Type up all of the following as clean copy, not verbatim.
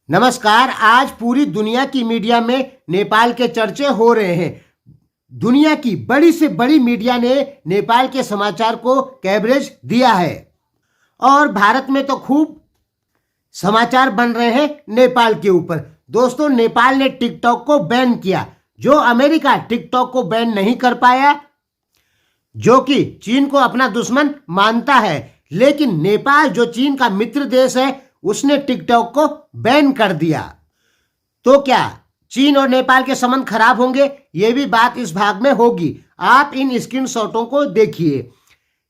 नमस्कार। आज पूरी दुनिया की मीडिया में नेपाल के चर्चे हो रहे हैं। दुनिया की बड़ी से बड़ी मीडिया ने नेपाल के समाचार को कवरेज दिया है और भारत में तो खूब समाचार बन रहे हैं नेपाल के ऊपर। दोस्तों, नेपाल ने टिकटॉक को बैन किया, जो अमेरिका टिकटॉक को बैन नहीं कर पाया, जो कि चीन को अपना दुश्मन मानता है। लेकिन नेपाल, जो चीन का मित्र देश है, उसने टिकटॉक को बैन कर दिया। तो क्या चीन और नेपाल के संबंध खराब होंगे? ये भी बात इस भाग में होगी। आप इन स्क्रीनशॉटों को देखिए।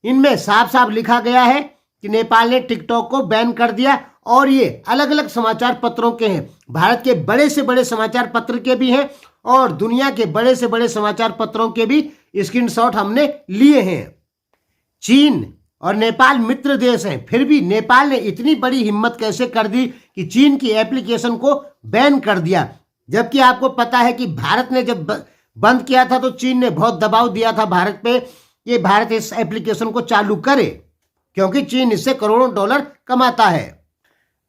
इनमें साफ साफ लिखा गया है कि नेपाल ने टिकटॉक को बैन कर दिया और ये अलग अलग समाचार पत्रों के हैं। भारत के बड़े से बड़े समाचार पत्र के भी हैं और दुनिया के बड़े से बड़े समाचार पत्रों के भी स्क्रीनशॉट हमने लिए हैं। चीन और नेपाल मित्र देश हैं, फिर भी नेपाल ने इतनी बड़ी हिम्मत कैसे कर दी कि चीन की एप्लीकेशन को बैन कर दिया। जबकि आपको पता है कि भारत ने जब बंद किया था तो चीन ने बहुत दबाव दिया था भारत पे कि भारत इस एप्लीकेशन को चालू करे, क्योंकि चीन इससे करोड़ों डॉलर कमाता है।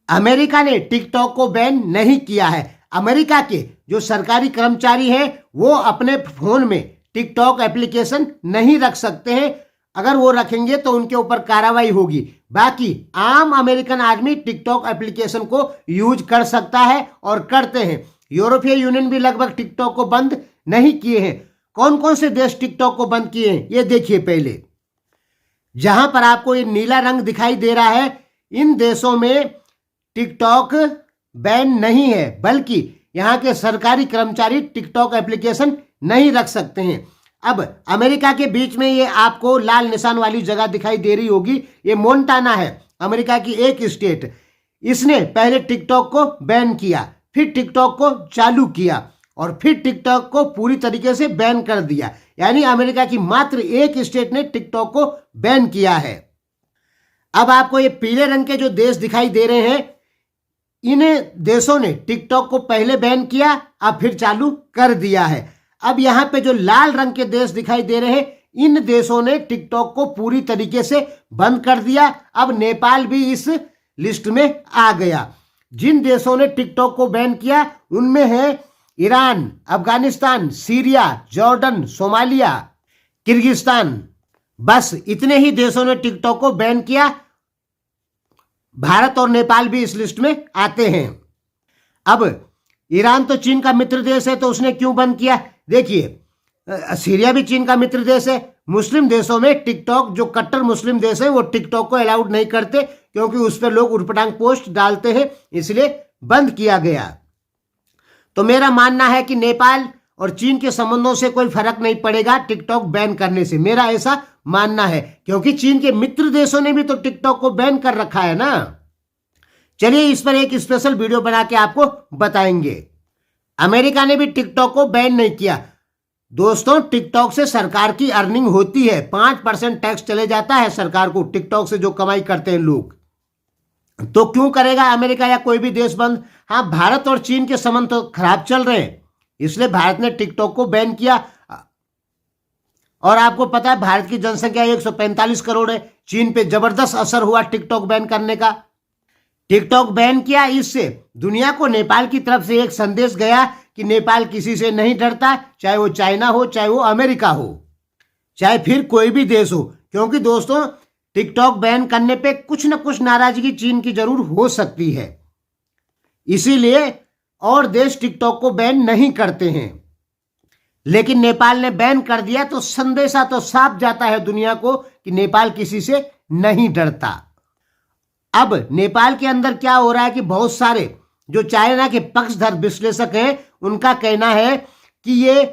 अमेरिका ने टिकटॉक को बैन नहीं किया है। अमेरिका के जो सरकारी कर्मचारी हैं वो अपने फोन में टिकटॉक एप्लीकेशन नहीं रख सकते हैं। अगर वो रखेंगे तो उनके ऊपर कार्रवाई होगी। बाकी आम अमेरिकन आदमी टिकटॉक एप्लीकेशन को यूज कर सकता है और करते हैं। यूरोपीय यूनियन भी लगभग टिकटॉक को बंद नहीं किए हैं। कौन कौन से देश टिकटॉक को बंद किए हैं ये देखिए। पहले जहां पर आपको ये नीला रंग दिखाई दे रहा है, इन देशों में टिकटॉक बैन नहीं है, बल्कि यहाँ के सरकारी कर्मचारी टिकटॉक एप्लीकेशन नहीं रख सकते हैं। अब अमेरिका के बीच में ये आपको लाल निशान वाली जगह दिखाई दे रही होगी, ये मोन्टाना है, अमेरिका की एक स्टेट। इसने पहले टिकटॉक को बैन किया, फिर टिकटॉक को चालू किया और फिर टिकटॉक को पूरी तरीके से बैन कर दिया। यानी अमेरिका की मात्र एक स्टेट ने टिकटॉक को बैन किया है। अब आपको ये पीले रंग के जो देश दिखाई दे रहे हैं, इन देशों ने टिकटॉक को पहले बैन किया, अब फिर चालू कर दिया है। अब यहाँ पे जो लाल रंग के देश दिखाई दे रहे हैं, इन देशों ने टिकटॉक को पूरी तरीके से बंद कर दिया। अब नेपाल भी इस लिस्ट में आ गया। जिन देशों ने टिकटॉक को बैन किया उनमें है Iran, Afghanistan, Syria, Jordan, Somalia, Kyrgyzstan. बस इतने ही देशों ने टिकटॉक को बैन किया। भारत और नेपाल भी इस लिस्ट में आते हैं। अब ईरान तो चीन का मित्र देश है, तो उसने क्यों बंद किया? देखिए, सीरिया भी चीन का मित्र देश है। मुस्लिम देशों में टिकटॉक, जो कट्टर मुस्लिम देश है, वो टिकटॉक को अलाउड नहीं करते, क्योंकि उस पर लोग उटपटांग पोस्ट डालते हैं, इसलिए बंद किया गया। तो मेरा मानना है कि नेपाल और चीन के संबंधों से कोई फर्क नहीं पड़ेगा टिकटॉक बैन करने से, मेरा ऐसा मानना है, क्योंकि चीन के मित्र देशों ने भी तो टिकटॉक को बैन कर रखा है ना। चलिए इस पर एक स्पेशल वीडियो बना के आपको बताएंगे। अमेरिका ने भी टिकटॉक को बैन नहीं किया। दोस्तों, टिकटॉक से सरकार की अर्निंग होती है, 5% टैक्स चले जाता है सरकार को टिकटॉक से जो कमाई करते हैं लोग। तो क्यों करेगा अमेरिका या कोई भी देश बंद? हाँ, भारत और चीन के संबंध तो खराब चल रहे हैं, इसलिए भारत ने टिकटॉक को बैन किया। और आपको पता है भारत की जनसंख्या 145 करोड़ है। चीन पे जबरदस्त असर हुआ टिकटॉक बैन करने का। टिकटॉक बैन किया, इससे दुनिया को नेपाल की तरफ से एक संदेश गया कि नेपाल किसी से नहीं डरता, चाहे वो चाइना हो, चाहे वो अमेरिका हो, चाहे फिर कोई भी देश हो। क्योंकि दोस्तों, टिकटॉक बैन करने पे कुछ न कुछ नाराजगी चीन की जरूर हो सकती है, इसीलिए और देश टिकटॉक को बैन नहीं करते हैं। लेकिन नेपाल ने बैन कर दिया तो संदेशा तो साफ जाता है दुनिया को कि नेपाल किसी से नहीं डरता। अब नेपाल के अंदर क्या हो रहा है कि बहुत सारे जो चाइना के पक्षधर विश्लेषक हैं, उनका कहना है कि ये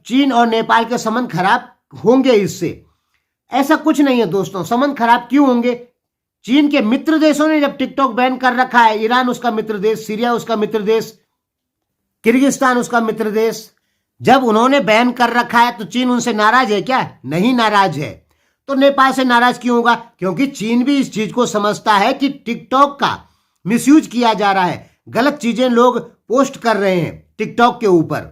चीन और नेपाल के संबंध खराब होंगे इससे। ऐसा कुछ नहीं है दोस्तों। संबंध खराब क्यों होंगे? चीन के मित्र देशों ने जब टिकटॉक बैन कर रखा है, ईरान उसका मित्र देश, सीरिया उसका मित्र देश, किर्गिस्तान उसका मित्र देश, जब उन्होंने बैन कर रखा है तो चीन उनसे नाराज है क्या? नहीं नाराज है। तो नेपाल से नाराज क्यों होगा? क्योंकि चीन भी इस चीज को समझता है कि टिकटॉक का मिसयूज किया जा रहा है, गलत चीजें लोग पोस्ट कर रहे हैं टिकटॉक के ऊपर।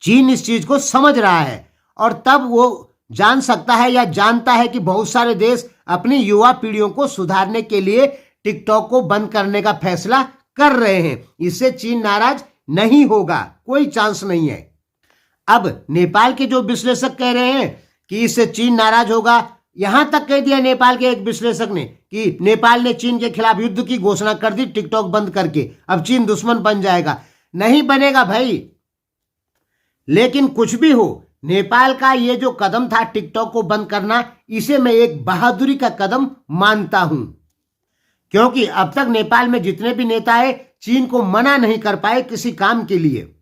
चीन इस चीज को समझ रहा है और तब वो जान सकता है या जानता है कि बहुत सारे देश अपनी युवा पीढ़ियों को सुधारने के लिए टिकटॉक को बंद करने का फैसला कर रहे हैं। इससे चीन नाराज नहीं होगा, कोई चांस नहीं है। अब नेपाल के जो विश्लेषक कह रहे हैं कि इससे चीन नाराज होगा, यहां तक कह दिया नेपाल के एक विश्लेषक ने कि नेपाल ने चीन के खिलाफ युद्ध की घोषणा कर दी टिकटॉक बंद करके, अब चीन दुश्मन बन जाएगा। नहीं बनेगा भाई। लेकिन कुछ भी हो, नेपाल का ये जो कदम था टिकटॉक को बंद करना, इसे मैं एक बहादुरी का कदम मानता हूं, क्योंकि अब तक नेपाल में जितने भी नेता है चीन को मना नहीं कर पाए किसी काम के लिए।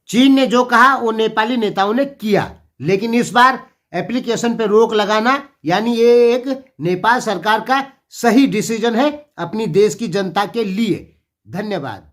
चीन ने जो कहा वो नेपाली नेताओं ने किया, लेकिन इस बार एप्लीकेशन पे रोक लगाना यानी ये एक नेपाल सरकार का सही डिसीजन है अपनी देश की जनता के लिए। धन्यवाद।